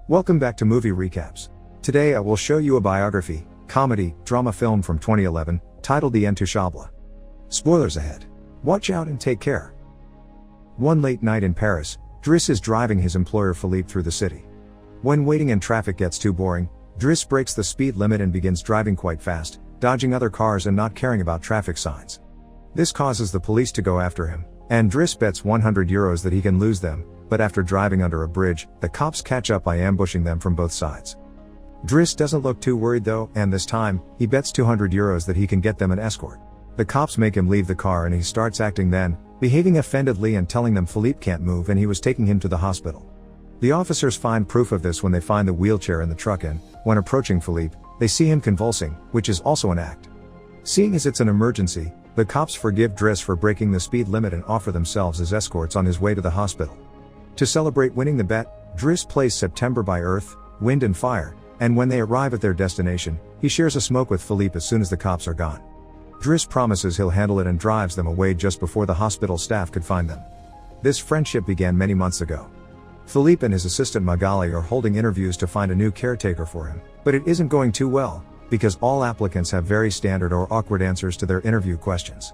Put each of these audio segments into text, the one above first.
Welcome back to Movie Recaps. Today I will show you a biography, comedy, drama film from 2011, titled The Intouchable. Spoilers ahead. Watch out and take care. One late night in Paris, Driss is driving his employer Philippe through the city. When waiting in traffic gets too boring, Driss breaks the speed limit and begins driving quite fast, dodging other cars and not caring about traffic signs. This causes the police to go after him, and Driss bets €100 that he can lose them, but after driving under a bridge, the cops catch up by ambushing them from both sides. Driss doesn't look too worried though, and this time, he bets €200 that he can get them an escort. The cops make him leave the car and he starts acting then, behaving offendedly and telling them Philippe can't move and he was taking him to the hospital. The officers find proof of this when they find the wheelchair in the truck and, when approaching Philippe, they see him convulsing, which is also an act. Seeing as it's an emergency, the cops forgive Driss for breaking the speed limit and offer themselves as escorts on his way to the hospital. To celebrate winning the bet, Driss plays September by Earth, Wind and Fire, and when they arrive at their destination, he shares a smoke with Philippe as soon as the cops are gone. Driss promises he'll handle it and drives them away just before the hospital staff could find them. This friendship began many months ago. Philippe and his assistant Magali are holding interviews to find a new caretaker for him, but it isn't going too well, because all applicants have very standard or awkward answers to their interview questions.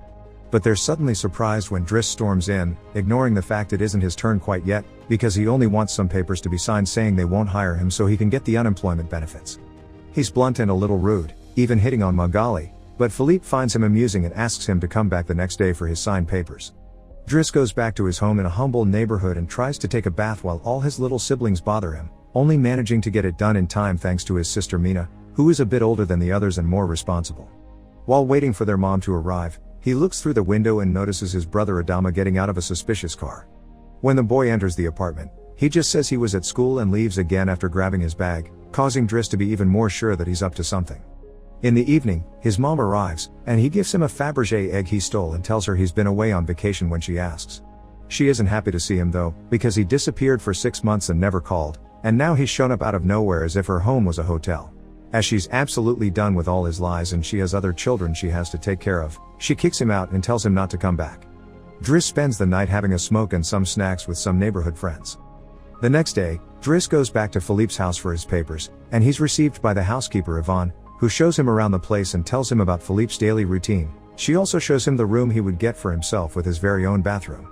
But they're suddenly surprised when Driss storms in, ignoring the fact it isn't his turn quite yet, because he only wants some papers to be signed saying they won't hire him so he can get the unemployment benefits. He's blunt and a little rude, even hitting on Magali, but Philippe finds him amusing and asks him to come back the next day for his signed papers. Driss goes back to his home in a humble neighborhood and tries to take a bath while all his little siblings bother him, only managing to get it done in time thanks to his sister Mina, who is a bit older than the others and more responsible. While waiting for their mom to arrive, he looks through the window and notices his brother Adama getting out of a suspicious car. When the boy enters the apartment, he just says he was at school and leaves again after grabbing his bag, causing Driss to be even more sure that he's up to something. In the evening, his mom arrives, and he gives him a Fabergé egg he stole and tells her he's been away on vacation when she asks. She isn't happy to see him though, because he disappeared for 6 months and never called, and now he's shown up out of nowhere as if her home was a hotel. As she's absolutely done with all his lies and she has other children she has to take care of, she kicks him out and tells him not to come back. Driss spends the night having a smoke and some snacks with some neighborhood friends. The next day, Driss goes back to Philippe's house for his papers, and he's received by the housekeeper Yvonne, who shows him around the place and tells him about Philippe's daily routine. She also shows him the room he would get for himself with his very own bathroom.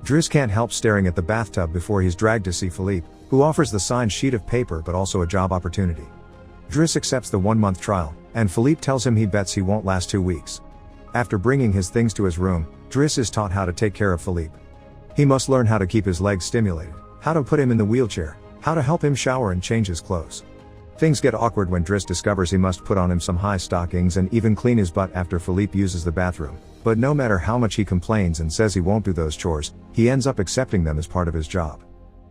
Driss can't help staring at the bathtub before he's dragged to see Philippe, who offers the signed sheet of paper but also a job opportunity. Driss accepts the 1-month trial, and Philippe tells him he bets he won't last 2 weeks. After bringing his things to his room, Driss is taught how to take care of Philippe. He must learn how to keep his legs stimulated, how to put him in the wheelchair, how to help him shower and change his clothes. Things get awkward when Driss discovers he must put on him some high stockings and even clean his butt after Philippe uses the bathroom, but no matter how much he complains and says he won't do those chores, he ends up accepting them as part of his job.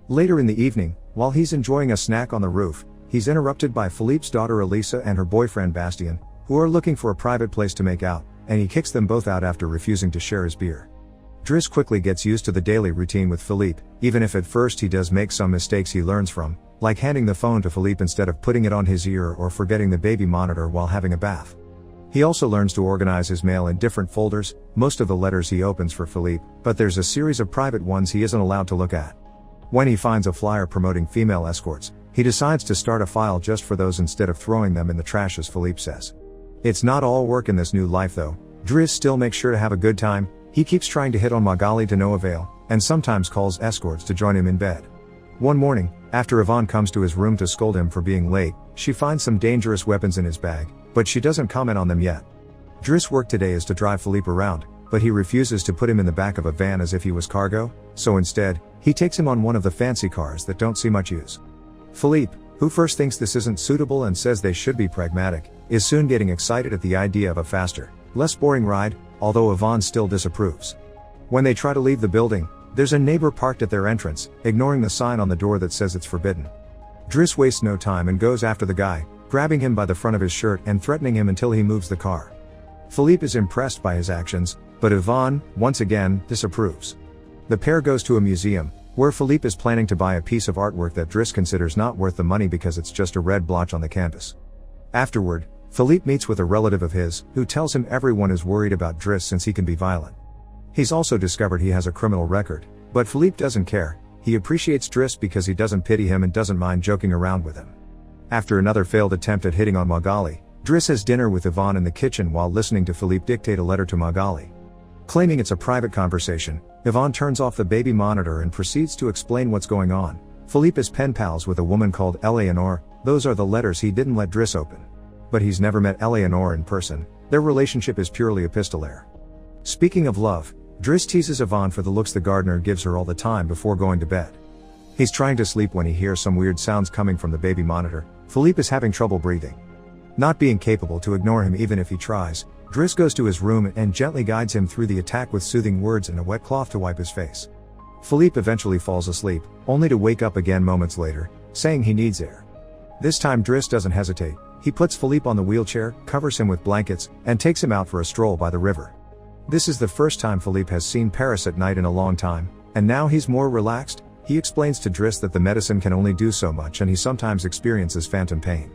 Later in the evening, while he's enjoying a snack on the roof, he's interrupted by Philippe's daughter Elisa and her boyfriend Bastien, who are looking for a private place to make out, and he kicks them both out after refusing to share his beer. Driss quickly gets used to the daily routine with Philippe, even if at first he does make some mistakes he learns from, like handing the phone to Philippe instead of putting it on his ear or forgetting the baby monitor while having a bath. He also learns to organize his mail in different folders, most of the letters he opens for Philippe, but there's a series of private ones he isn't allowed to look at. When he finds a flyer promoting female escorts, he decides to start a file just for those instead of throwing them in the trash as Philippe says. It's not all work in this new life though. Driss still makes sure to have a good time. He keeps trying to hit on Magali to no avail, and sometimes calls escorts to join him in bed. One morning, after Yvonne comes to his room to scold him for being late, she finds some dangerous weapons in his bag, but she doesn't comment on them yet. Driss' work today is to drive Philippe around, but he refuses to put him in the back of a van as if he was cargo, so instead, he takes him on one of the fancy cars that don't see much use. Philippe, who first thinks this isn't suitable and says they should be pragmatic, is soon getting excited at the idea of a faster, less boring ride, although Yvonne still disapproves. When they try to leave the building, there's a neighbor parked at their entrance, ignoring the sign on the door that says it's forbidden. Driss wastes no time and goes after the guy, grabbing him by the front of his shirt and threatening him until he moves the car. Philippe is impressed by his actions, but Yvonne, once again, disapproves. The pair goes to a museum, where Philippe is planning to buy a piece of artwork that Driss considers not worth the money because it's just a red blotch on the canvas. Afterward, Philippe meets with a relative of his, who tells him everyone is worried about Driss since he can be violent. He's also discovered he has a criminal record, but Philippe doesn't care. he appreciates Driss because he doesn't pity him and doesn't mind joking around with him. After another failed attempt at hitting on Magali, Driss has dinner with Yvonne in the kitchen while listening to Philippe dictate a letter to Magali. Claiming it's a private conversation, Yvonne turns off the baby monitor and proceeds to explain what's going on. Philippe is pen pals with a woman called Eleanor. Those are the letters he didn't let Driss open. But he's never met Eleanor in person. Their relationship is purely epistolary. Speaking of love, Driss teases Yvonne for the looks the gardener gives her all the time before going to bed. He's trying to sleep when he hears some weird sounds coming from the baby monitor. Philippe is having trouble breathing. Not being capable to ignore him even if he tries, Driss goes to his room and gently guides him through the attack with soothing words and a wet cloth to wipe his face. Philippe eventually falls asleep, only to wake up again moments later, saying he needs air. This time Driss doesn't hesitate. He puts Philippe on the wheelchair, covers him with blankets, and takes him out for a stroll by the river. This is the first time Philippe has seen Paris at night in a long time, and now he's more relaxed. He explains to Driss that the medicine can only do so much and he sometimes experiences phantom pain.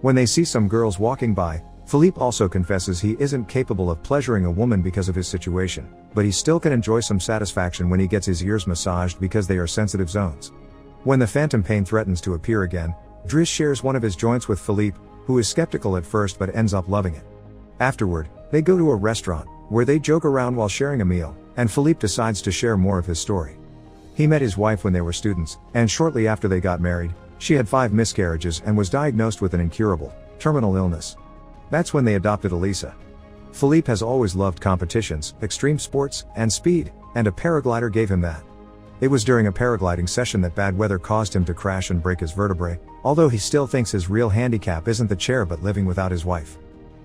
When they see some girls walking by, Philippe also confesses he isn't capable of pleasuring a woman because of his situation, but he still can enjoy some satisfaction when he gets his ears massaged because they are sensitive zones. When the phantom pain threatens to appear again, Driss shares one of his joints with Philippe, who is skeptical at first but ends up loving it. Afterward, they go to a restaurant, where they joke around while sharing a meal, and Philippe decides to share more of his story. He met his wife when they were students, and shortly after they got married, she had 5 miscarriages and was diagnosed with an incurable, terminal illness. That's when they adopted Elisa. Philippe has always loved competitions, extreme sports, and speed, and a paraglider gave him that. It was during a paragliding session that bad weather caused him to crash and break his vertebrae, although he still thinks his real handicap isn't the chair but living without his wife.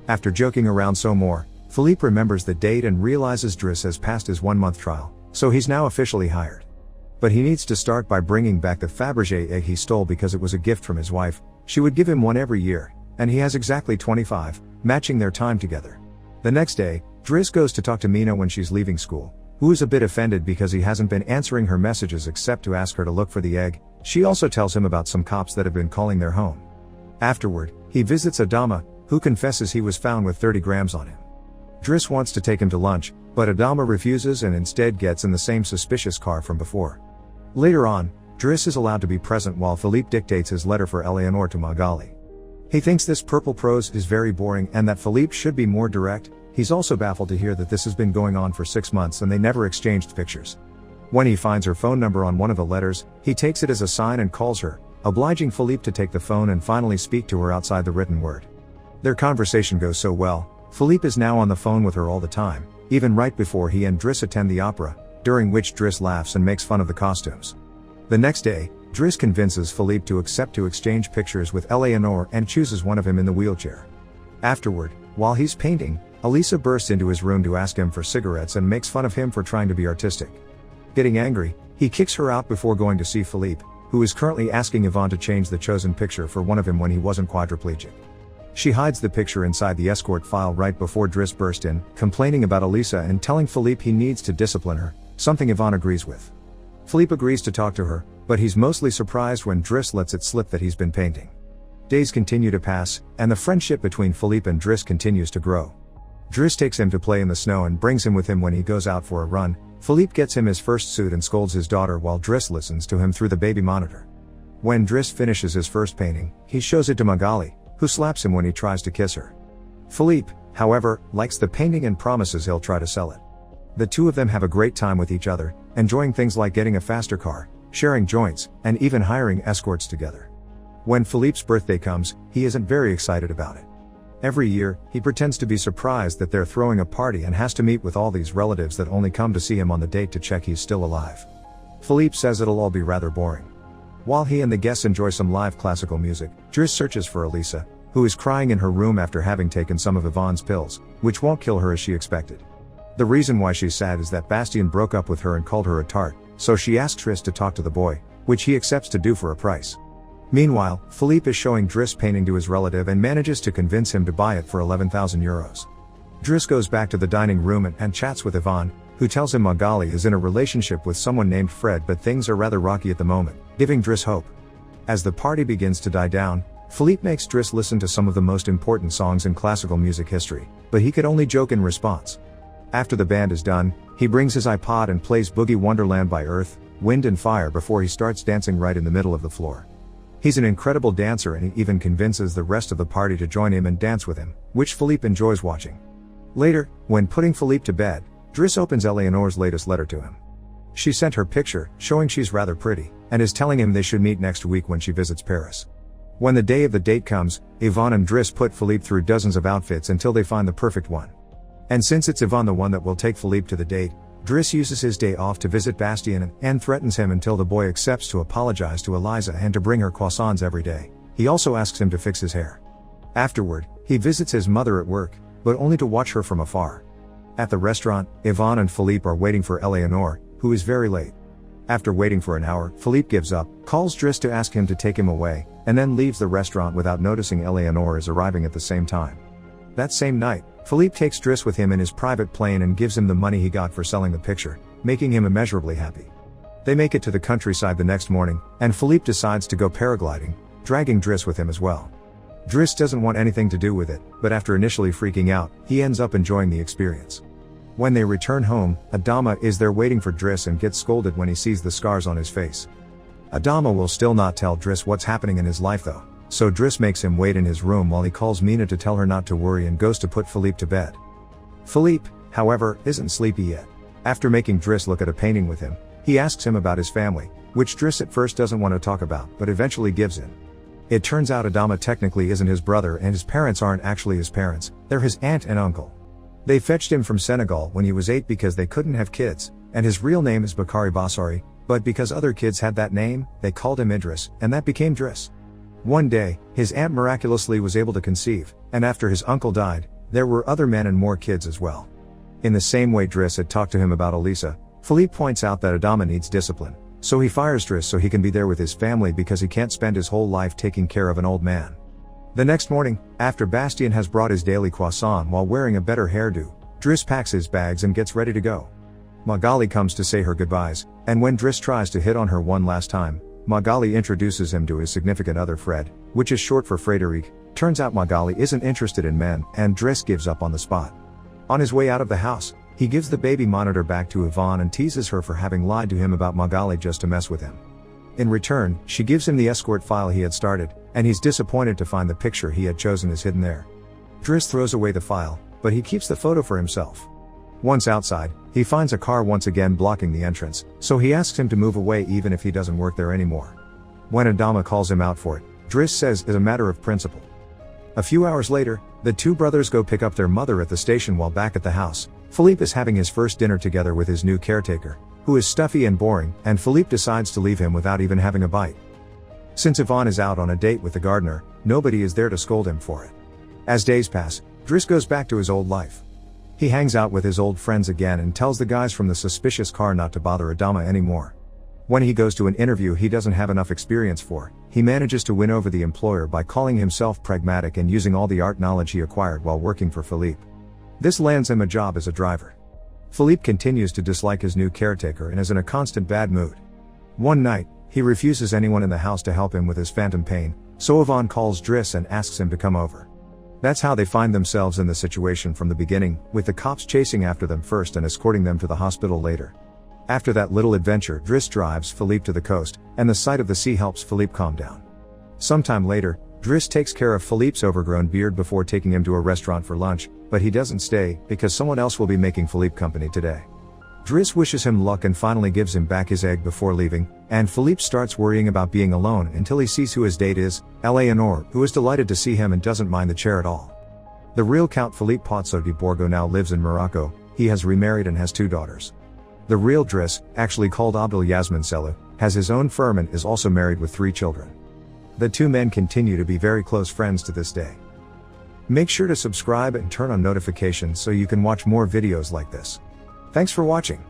After joking around some more, Philippe remembers the date and realizes Driss has passed his 1-month trial, so he's now officially hired. But he needs to start by bringing back the Fabergé egg he stole because it was a gift from his wife. She would give him one every year, and he has exactly 25, matching their time together. The next day, Driss goes to talk to Mina when she's leaving school, who is a bit offended because he hasn't been answering her messages except to ask her to look for the egg. She also tells him about some cops that have been calling their home. Afterward, he visits Adama, who confesses he was found with 30 grams on him. Driss wants to take him to lunch, but Adama refuses and instead gets in the same suspicious car from before. Later on, Driss is allowed to be present while Philippe dictates his letter for Eleanor to Magali. He thinks this purple prose is very boring and that Philippe should be more direct. He's also baffled to hear that this has been going on for 6 months and they never exchanged pictures. When he finds her phone number on one of the letters, he takes it as a sign and calls her, obliging Philippe to take the phone and finally speak to her outside the written word. Their conversation goes so well, Philippe is now on the phone with her all the time, even right before he and Driss attend the opera, during which Driss laughs and makes fun of the costumes. The next day, Driss convinces Philippe to accept to exchange pictures with Eleanor and chooses one of him in the wheelchair. Afterward, while he's painting, Elisa bursts into his room to ask him for cigarettes and makes fun of him for trying to be artistic. Getting angry, he kicks her out before going to see Philippe, who is currently asking Yvonne to change the chosen picture for one of him when he wasn't quadriplegic. She hides the picture inside the escort file right before Driss burst in, complaining about Elisa and telling Philippe he needs to discipline her, something Yvonne agrees with. Philippe agrees to talk to her, but he's mostly surprised when Driss lets it slip that he's been painting. Days continue to pass, and the friendship between Philippe and Driss continues to grow. Driss takes him to play in the snow and brings him with him when he goes out for a run. Philippe gets him his first suit and scolds his daughter while Driss listens to him through the baby monitor. When Driss finishes his first painting, he shows it to Magali, who slaps him when he tries to kiss her. Philippe, however, likes the painting and promises he'll try to sell it. The two of them have a great time with each other, enjoying things like getting a faster car, sharing joints, and even hiring escorts together. When Philippe's birthday comes, he isn't very excited about it. Every year, he pretends to be surprised that they're throwing a party and has to meet with all these relatives that only come to see him on the date to check he's still alive. Philippe says it'll all be rather boring. While he and the guests enjoy some live classical music, Driss searches for Elisa, who is crying in her room after having taken some of Yvonne's pills, which won't kill her as she expected. The reason why she's sad is that Bastien broke up with her and called her a tart, so she asks Driss to talk to the boy, which he accepts to do for a price. Meanwhile, Philippe is showing Driss painting to his relative and manages to convince him to buy it for 11,000 euros. Driss goes back to the dining room and chats with Yvonne, who tells him Magali is in a relationship with someone named Fred, but things are rather rocky at the moment, giving Driss hope. As the party begins to die down, Philippe makes Driss listen to some of the most important songs in classical music history, but he could only joke in response. After the band is done, he brings his iPod and plays Boogie Wonderland by Earth, wind and fire before he starts dancing right in the middle of the floor. He's an incredible dancer and he even convinces the rest of the party to join him and dance with him, which Philippe enjoys watching. Later, when putting Philippe to bed, Driss opens Eleanor's latest letter to him. She sent her picture, showing she's rather pretty, and is telling him they should meet next week when she visits Paris. When the day of the date comes, Yvonne and Driss put Philippe through dozens of outfits until they find the perfect one. And since it's Yvonne the one that will take Philippe to the date, Driss uses his day off to visit Bastien and threatens him until the boy accepts to apologize to Eliza and to bring her croissants every day. He also asks him to fix his hair. Afterward, he visits his mother at work, but only to watch her from afar. At the restaurant, Yvonne and Philippe are waiting for Eleanor, who is very late. After waiting for an hour, Philippe gives up, calls Driss to ask him to take him away, and then leaves the restaurant without noticing Eleanor is arriving at the same time. That same night, Philippe takes Driss with him in his private plane and gives him the money he got for selling the picture, making him immeasurably happy. They make it to the countryside the next morning, and Philippe decides to go paragliding, dragging Driss with him as well. Driss doesn't want anything to do with it, but after initially freaking out, he ends up enjoying the experience. When they return home, Adama is there waiting for Driss and gets scolded when he sees the scars on his face. Adama will still not tell Driss what's happening in his life though, so Driss makes him wait in his room while he calls Mina to tell her not to worry and goes to put Philippe to bed. Philippe, however, isn't sleepy yet. After making Driss look at a painting with him, he asks him about his family, which Driss at first doesn't want to talk about but eventually gives in. It turns out Adama technically isn't his brother and his parents aren't actually his parents, they're his aunt and uncle. They fetched him from Senegal when he was 8 because they couldn't have kids, and his real name is Bakari Bassari, but because other kids had that name, they called him Idris, and that became Driss. One day, his aunt miraculously was able to conceive, and after his uncle died, there were other men and more kids as well. In the same way Driss had talked to him about Elisa, Philippe points out that Adama needs discipline, so he fires Driss so he can be there with his family because he can't spend his whole life taking care of an old man. The next morning, after Bastien has brought his daily croissant while wearing a better hairdo, Driss packs his bags and gets ready to go. Magali comes to say her goodbyes, and when Driss tries to hit on her one last time, Magali introduces him to his significant other Fred, which is short for Frédéric. Turns out Magali isn't interested in men, and Driss gives up on the spot. On his way out of the house, he gives the baby monitor back to Yvonne and teases her for having lied to him about Magali just to mess with him. In return, she gives him the escort file he had started, and he's disappointed to find the picture he had chosen is hidden there. Driss throws away the file, but he keeps the photo for himself. Once outside, he finds a car once again blocking the entrance, so he asks him to move away even if he doesn't work there anymore. When Adama calls him out for it, Driss says it's a matter of principle. A few hours later, the two brothers go pick up their mother at the station while back at the house. Philippe is having his first dinner together with his new caretaker, who is stuffy and boring, and Philippe decides to leave him without even having a bite. Since Yvonne is out on a date with the gardener, nobody is there to scold him for it. As days pass, Driss goes back to his old life. He hangs out with his old friends again and tells the guys from the suspicious car not to bother Adama anymore. When he goes to an interview he doesn't have enough experience for, he manages to win over the employer by calling himself pragmatic and using all the art knowledge he acquired while working for Philippe. This lands him a job as a driver. Philippe continues to dislike his new caretaker and is in a constant bad mood. One night, he refuses anyone in the house to help him with his phantom pain, so Yvonne calls Driss and asks him to come over. That's how they find themselves in the situation from the beginning, with the cops chasing after them first and escorting them to the hospital later. After that little adventure, Driss drives Philippe to the coast, and the sight of the sea helps Philippe calm down. Sometime later, Driss takes care of Philippe's overgrown beard before taking him to a restaurant for lunch, but he doesn't stay, because someone else will be making Philippe company today. Driss wishes him luck and finally gives him back his egg before leaving, and Philippe starts worrying about being alone until he sees who his date is, Eleanor, who is delighted to see him and doesn't mind the chair at all. The real Count Philippe Pozzo di Borgo now lives in Morocco. He has remarried and has 2 daughters. The real Driss, actually called Abdel Yasmin Selou, has his own firm and is also married with 3 children. The 2 men continue to be very close friends to this day. Make sure to subscribe and turn on notifications so you can watch more videos like this. Thanks for watching.